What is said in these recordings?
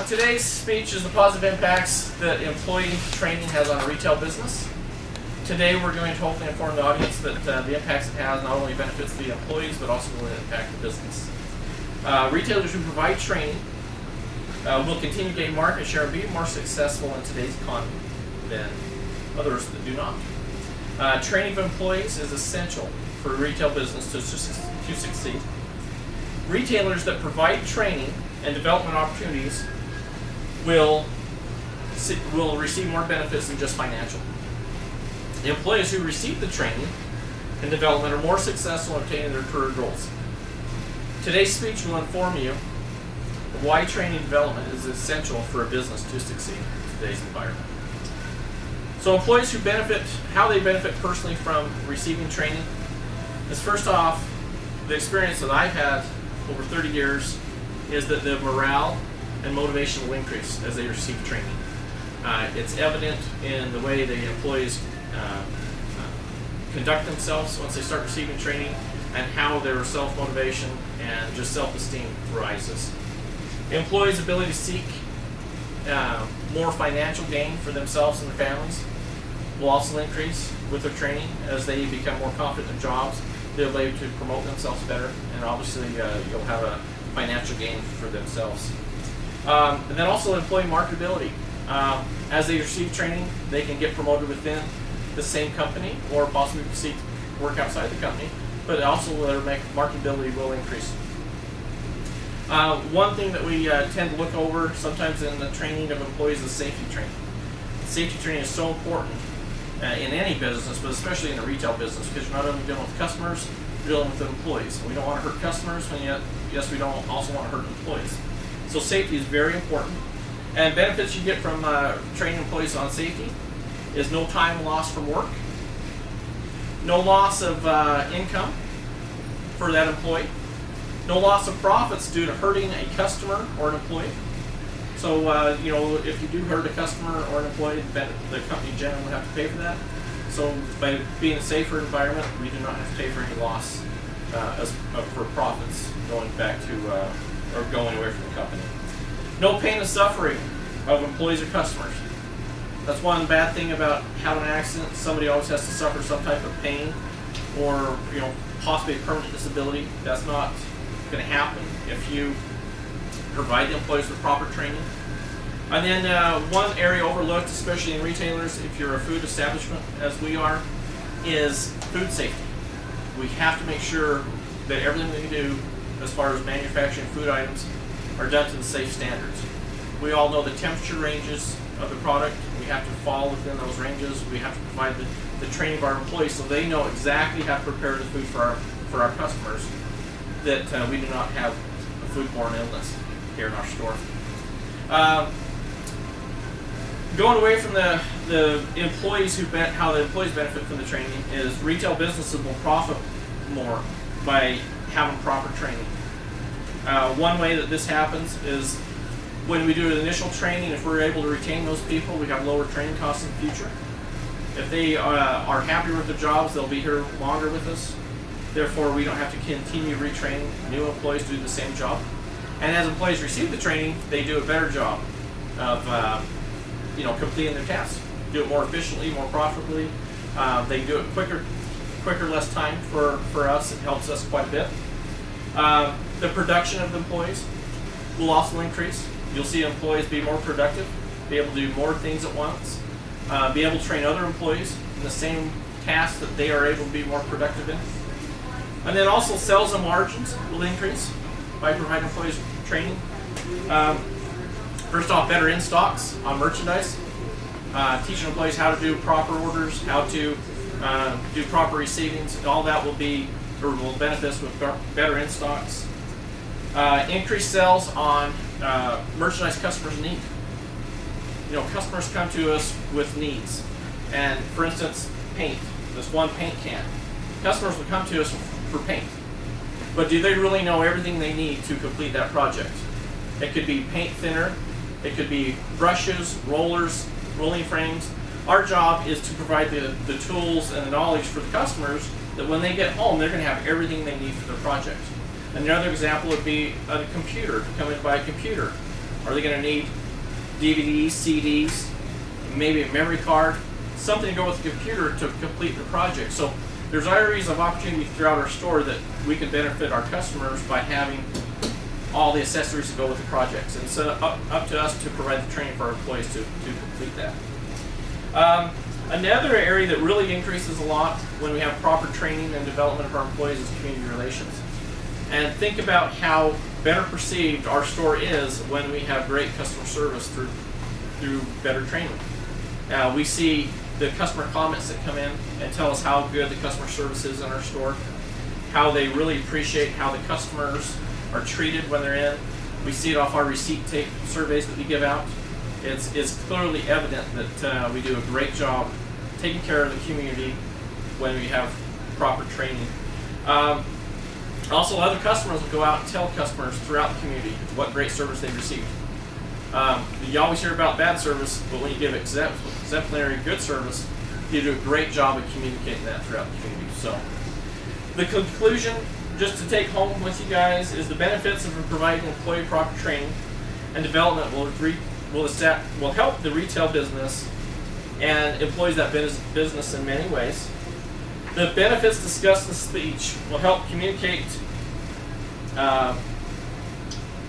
Today's speech is the positive impacts that employee training has on a retail business. Today we're going to hopefully inform the audience that the impacts it has not only benefits the employees but also will impact the business. Retailers who provide training will continue to gain market share and be more successful in today's economy than others that do not. Training of employees is essential for a retail business to succeed. Retailers that provide training and development opportunities will receive more benefits than just financial. The employees who receive the training and development are more successful in obtaining their career goals. Today's speech will inform you of why training and development is essential for a business to succeed in today's environment. So employees who benefit, how they benefit personally from receiving training is, first off, the experience that I've had over 30 years is that the morale and motivation will increase as they receive training. It's evident in the way the employees conduct themselves once they start receiving training and how their self-motivation and just self-esteem rises. Employees' ability to seek more financial gain for themselves and their families will also increase with their training as they become more confident in jobs. They'll be able to promote themselves better, and obviously you'll have a financial gain for themselves. And then also employee marketability. As they receive training, they can get promoted within the same company or possibly seek work outside the company, but also their marketability will increase. One thing that we tend to look over sometimes in the training of employees is safety training. Safety training is so important in any business, but especially in a retail business, because you're not only dealing with customers, you're dealing with employees. We don't want to hurt customers, and yet, yes, we don't also want to hurt employees. So safety is very important. And benefits you get from training employees on safety is no time lost from work, no loss of income for that employee, no loss of profits due to hurting a customer or an employee. So, if you do hurt a customer or an employee, the company generally will have to pay for that. So, by being a safer environment, we do not have to pay for any loss for profits going back to or going away from the company. No pain and suffering of employees or customers. That's one bad thing about having an accident. Somebody always has to suffer some type of pain or possibly a permanent disability. That's not going to happen if you provide the employees with proper training. And then one area overlooked, especially in retailers, if you're a food establishment, as we are, is food safety. We have to make sure that everything we do as far as manufacturing food items are done to the safe standards. We all know the temperature ranges of the product. We have to fall within those ranges. We have to provide the training of our employees so they know exactly how to prepare the food for our customers, that we do not have a foodborne illness here in our store. Going away from the employees how the employees benefit from the training is retail businesses will profit more by having proper training. One way that this happens is when we do an initial training. If we're able to retain those people, we have lower training costs in the future. If they are happy with their jobs, they'll be here longer with us. Therefore, we don't have to continue retraining new employees to do the same job. And as employees receive the training, they do a better job of completing their tasks. Do it more efficiently, more profitably. They do it quicker, less time for us. It helps us quite a bit. The production of the employees will also increase. You'll see employees be more productive, be able to do more things at once, be able to train other employees in the same tasks that they are able to be more productive in. And then also sales and margins will increase by providing employees training. First off, better in-stocks on merchandise, teaching employees how to do proper orders, how to do proper receivings. All that will benefit us with better in-stocks. Increased sales on merchandise customers need. Customers come to us with needs. And for instance, paint, this one paint can. Customers will come to us for paint. But do they really know everything they need to complete that project? It could be paint thinner, it could be brushes, rollers, rolling frames. Our job is to provide the tools and the knowledge for the customers that when they get home, they're going to have everything they need for their project. Another example would be a computer, to come in and buy a computer. Are they going to need DVDs, CDs, maybe a memory card, something to go with the computer to complete the project? So there's areas of opportunity throughout our store that we can benefit our customers by having all the accessories to go with the projects. And so up to us to provide the training for our employees to complete that. Another area that really increases a lot when we have proper training and development of our employees is community relations. And think about how better perceived our store is when we have great customer service through better training. We see the customer comments that come in and tell us how good the customer service is in our store, how they really appreciate how the customers are treated when they're in. We see it off our receipt tape surveys that we give out. It's clearly evident that we do a great job taking care of the community when we have proper training. Also, other customers will go out and tell customers throughout the community what great service they've received. You always hear about bad service, but when you give exemplary good service, you do a great job of communicating that throughout the community. So, the conclusion, just to take home with you guys, is the benefits of providing employee proper training and development will help the retail business and employees that business in many ways. The benefits discussed in the speech will help communicate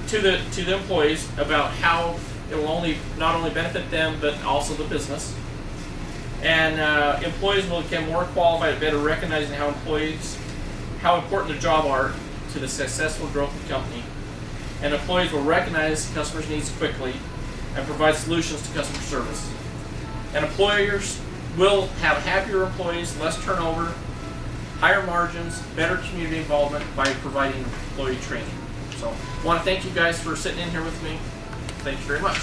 to the employees about how it will not only benefit them but also the business. And employees will become more qualified at better recognizing how important their job are to the successful growth of the company. And employees will recognize customers' needs quickly and provide solutions to customer service. And employers will have happier employees, less turnover, higher margins, better community involvement by providing employee training. So I want to thank you guys for sitting in here with me. Thank you very much.